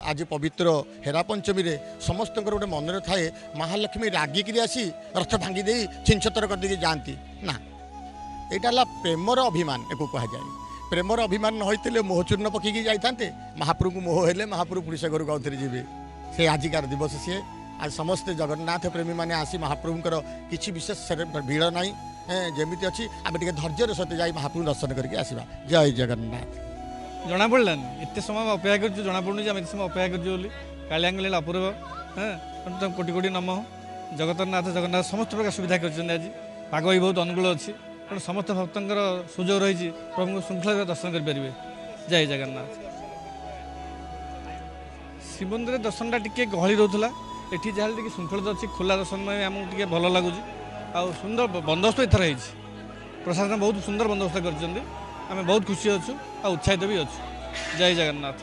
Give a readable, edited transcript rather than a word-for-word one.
आज पवित्र हेरा पंचमी रे समस्त गोटे मन थाए महालक्ष्मी रागिकी आसी रथ भांगी दे छिनछतर करदे जाती ना यहाँ प्रेमर अभिमान एक कहुए प्रेमर अभिमान न होते मोहचूर्ण पकईकी जाते महाप्रभु को मोह हेले महाप्रभु पुलिस घर को आउे जी से आजिकार दिवस सी आज समस्ते जगन्नाथ प्रेमी मैंने आसी महाप्रभुंर किसी विशेष भीड़ ना जमी अच्छी आम टे धैर्य सहित जा महाप्रभु दर्शन करके आसवा। जय जगन्नाथ। जना पड़ानी एत समय अपेक्षा कर जना पड़ूनी एत समय अपेक्षा कर कालियांग लीला अपूर्व हाँ कोटि कोटि नम जगतरनाथ जगन्नाथ समस्त प्रकार सुविधा कर आज पाग भी बहुत अनुकूल अच्छी तेणु समस्त भक्तर सुजोग रही प्रभु श्रृंखला दर्शन करेंगे। जय जगन्नाथ। श्रीमंदिर दर्शनटा टी गहली रोला ये जहाँ कि श्रृंखलित अच्छी खोला दर्शन में आमको टे भल लगुच आ सुंदर बंदोबस्त एथर हो प्रशासन बहुत सुंदर बंदोबस्त कर बहुत खुशी अच्छु आ उत्साहित भी अच्छु। जय जगन्नाथ।